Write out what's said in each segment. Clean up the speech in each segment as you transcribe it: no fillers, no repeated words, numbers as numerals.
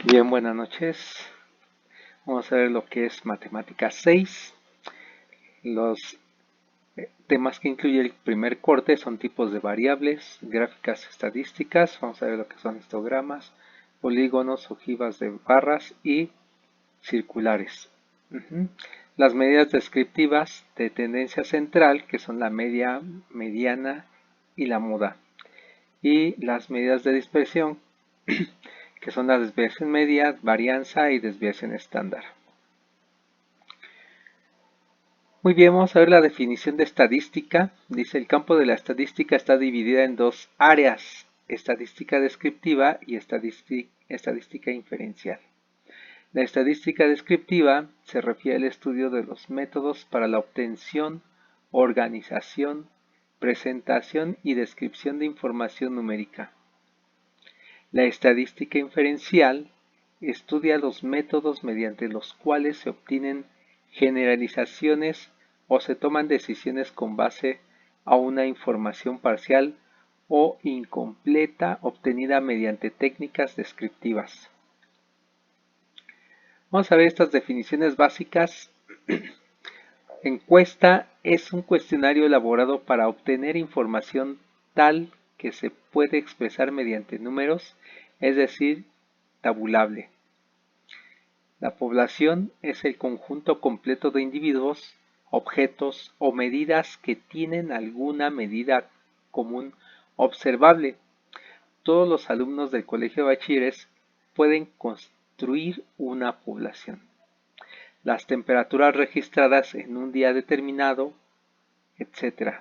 Bien, buenas noches. Vamos a ver lo que es matemática 6. Los temas que incluye el primer corte son tipos de variables, gráficas estadísticas. Vamos a ver lo que son histogramas, polígonos, ojivas de barras y circulares. Las medidas descriptivas de tendencia central, que son la media, mediana y la muda. Y las medidas de dispersión, que son la desviación media, varianza y desviación estándar. Muy bien, vamos a ver la definición de estadística. Dice, el campo de la estadística está dividida en dos áreas, estadística descriptiva y estadística inferencial. La estadística descriptiva se refiere al estudio de los métodos para la obtención, organización, presentación y descripción de información numérica. La estadística inferencial estudia los métodos mediante los cuales se obtienen generalizaciones o se toman decisiones con base a una información parcial o incompleta obtenida mediante técnicas descriptivas. Vamos a ver estas definiciones básicas. Encuesta es un cuestionario elaborado para obtener información tal que se puede expresar mediante números, es decir, tabulable. La población es el conjunto completo de individuos, objetos o medidas que tienen alguna medida común observable. Todos los alumnos del colegio de bachilleres pueden construir una población. Las temperaturas registradas en un día determinado, etc.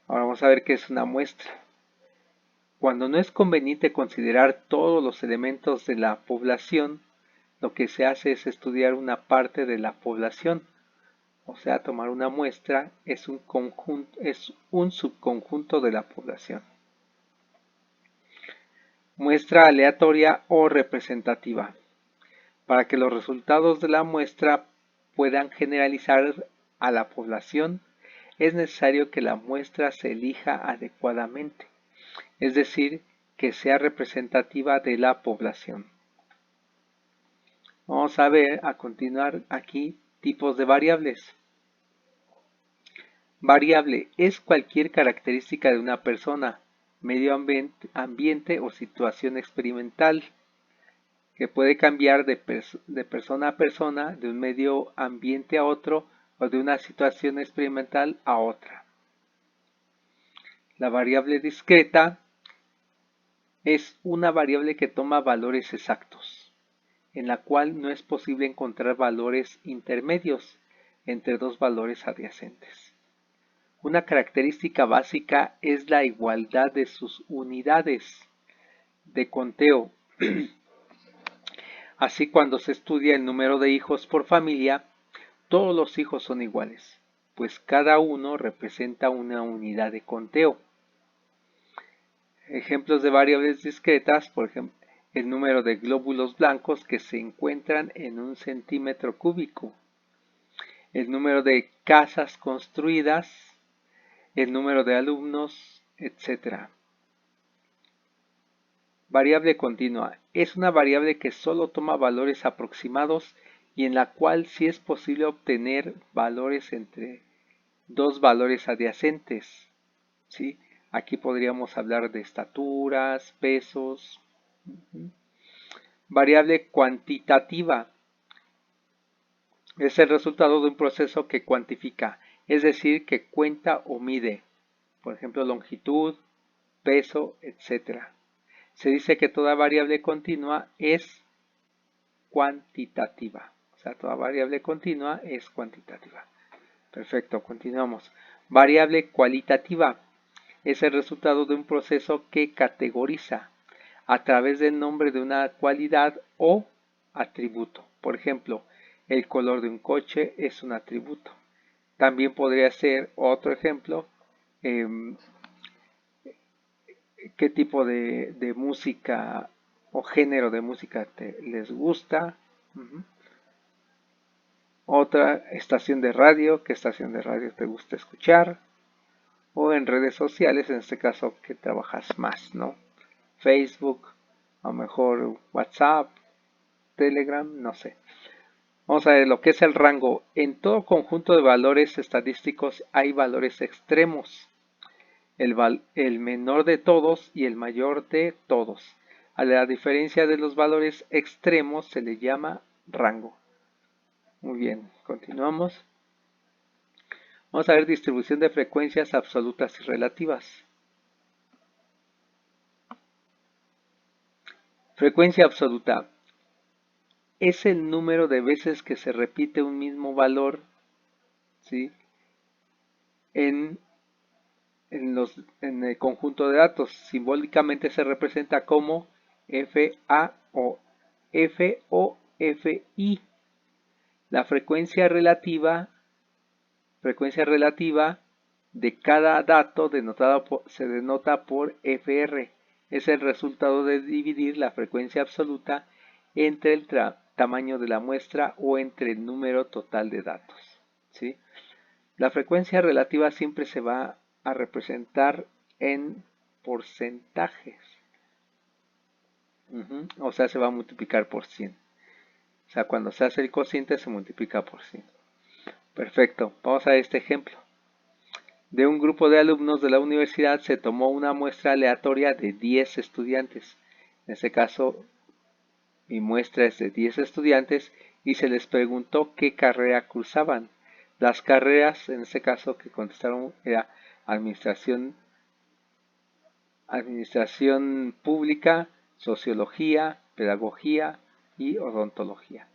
Ahora vamos a ver qué es una muestra. Cuando no es conveniente considerar todos los elementos de la población, lo que se hace es estudiar una parte de la población. O sea, tomar una muestra es un subconjunto de la población. Muestra aleatoria o representativa. Para que los resultados de la muestra puedan generalizar a la población, es necesario que la muestra se elija adecuadamente, es decir, que sea representativa de la población. Vamos a ver a continuar aquí tipos de variables. Variable es cualquier característica de una persona, medio ambiente o situación experimental, que puede cambiar de persona a persona, de un medio ambiente a otro o de una situación experimental a otra. La variable discreta es una variable que toma valores exactos, en la cual no es posible encontrar valores intermedios entre dos valores adyacentes. Una característica básica es la igualdad de sus unidades de conteo. Así, cuando se estudia el número de hijos por familia, todos los hijos son iguales, pues cada uno representa una unidad de conteo. Ejemplos de variables discretas, por ejemplo, el número de glóbulos blancos que se encuentran en un centímetro cúbico, el número de casas construidas, el número de alumnos, etc. Variable continua. Es una variable que solo toma valores aproximados y en la cual sí es posible obtener valores entre dos valores adyacentes. ¿Sí? Aquí podríamos hablar de estaturas, pesos. Variable cuantitativa. Es el resultado de un proceso que cuantifica, es decir, que cuenta o mide. Por ejemplo, longitud, peso, etc. Se dice que toda variable continua es cuantitativa. O sea, toda variable continua es cuantitativa. Perfecto, continuamos. Variable cualitativa es el resultado de un proceso que categoriza a través del nombre de una cualidad o atributo. Por ejemplo, el color de un coche es un atributo. También podría ser otro ejemplo, qué tipo de música o género de música les gusta. Otra, estación de radio, qué estación de radio te gusta escuchar. O en redes sociales, en este caso, que trabajas más, ¿no? Facebook, a lo mejor WhatsApp, Telegram, no sé. Vamos a ver lo que es el rango. En todo conjunto de valores estadísticos hay valores extremos. El menor de todos y el mayor de todos. A la diferencia de los valores extremos se le llama rango. Muy bien, continuamos. Vamos a ver distribución de frecuencias absolutas y relativas. Frecuencia absoluta es el número de veces que se repite un mismo valor, ¿sí?, en el conjunto de datos. Simbólicamente se representa como FA o F o FI. La frecuencia relativa de cada dato se denota por FR. Es el resultado de dividir la frecuencia absoluta entre el tamaño de la muestra o entre el número total de datos, ¿sí? La frecuencia relativa siempre se va a representar en porcentajes. O sea, se va a multiplicar por 100. O sea, cuando se hace el cociente se multiplica por 100. Perfecto. Vamos a ver este ejemplo. De un grupo de alumnos de la universidad se tomó una muestra aleatoria de 10 estudiantes. En este caso, mi muestra es de 10 estudiantes y se les preguntó qué carrera cursaban. Las carreras, en este caso, que contestaron era administración pública, sociología, pedagogía y odontología.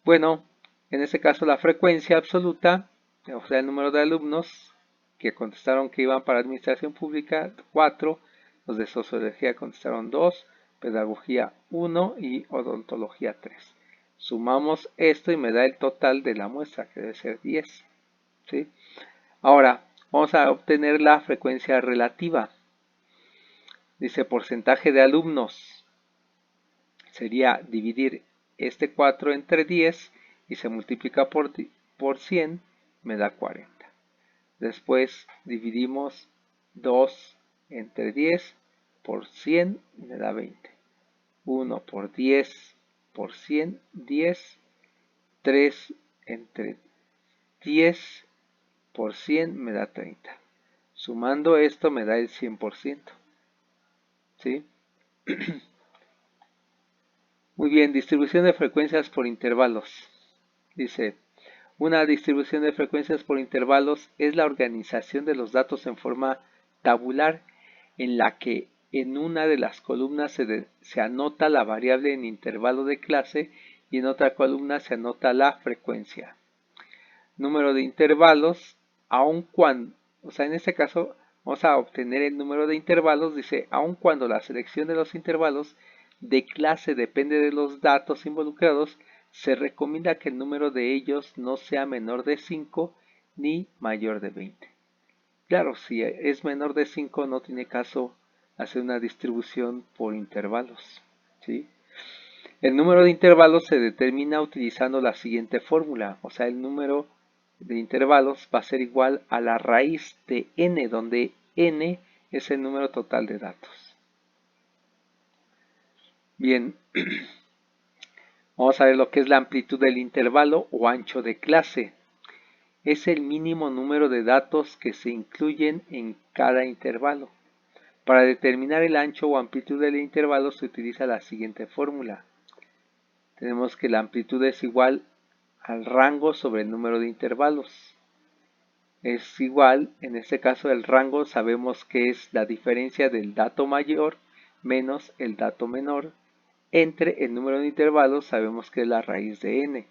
Bueno, en este caso la frecuencia absoluta, o sea, el número de alumnos que contestaron que iban para administración pública, 4, los de sociología contestaron 2, pedagogía 1 y odontología 3. Sumamos esto y me da el total de la muestra, que debe ser 10. ¿Sí? Ahora, vamos a obtener la frecuencia relativa. Dice porcentaje de alumnos. Sería dividir este 4 entre 10 y se multiplica por 100, me da 40. Después dividimos 2 entre 10 por 100, me da 20. 1 por 10 por 100, 10. 3 entre 10 por 100 me da 30. Sumando esto me da el 100%. ¿Sí? Muy bien, distribución de frecuencias por intervalos. Dice, una distribución de frecuencias por intervalos es la organización de los datos en forma tabular en la que en una de las columnas se anota la variable en intervalo de clase y en otra columna se anota la frecuencia. Número de intervalos, aun cuando, o sea, en este caso vamos a obtener el número de intervalos, dice, aun cuando la selección de los intervalos de clase depende de los datos involucrados, se recomienda que el número de ellos no sea menor de 5 ni mayor de 20. Claro, si es menor de 5 no tiene caso hacer una distribución por intervalos, ¿sí? El número de intervalos se determina utilizando la siguiente fórmula, o sea, el número de intervalos va a ser igual a la raíz de n, donde n es el número total de datos. Bien, vamos a ver lo que es la amplitud del intervalo o ancho de clase. Es el mínimo número de datos que se incluyen en cada intervalo. Para determinar el ancho o amplitud del intervalo se utiliza la siguiente fórmula. Tenemos que la amplitud es igual al rango sobre el número de intervalos. Es igual, en este caso el rango sabemos que es la diferencia del dato mayor menos el dato menor entre el número de intervalos, sabemos que es la raíz de n.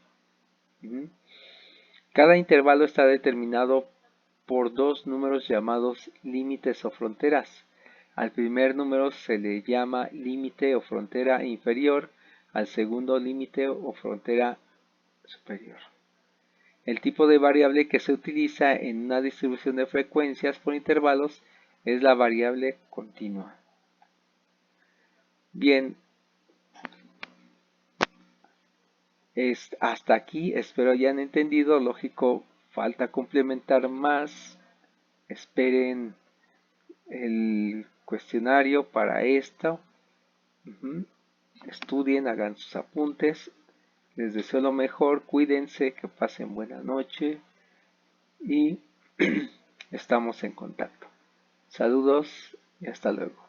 Cada intervalo está determinado por dos números llamados límites o fronteras. Al primer número se le llama límite o frontera inferior, al segundo límite o frontera superior. El tipo de variable que se utiliza en una distribución de frecuencias por intervalos es la variable continua. Bien, hasta aquí espero hayan entendido. Lógico, falta complementar más. Esperen el cuestionario para esto Estudien, hagan sus apuntes. Les deseo lo mejor, cuídense, que pasen buena noche y estamos en contacto. Saludos y hasta luego.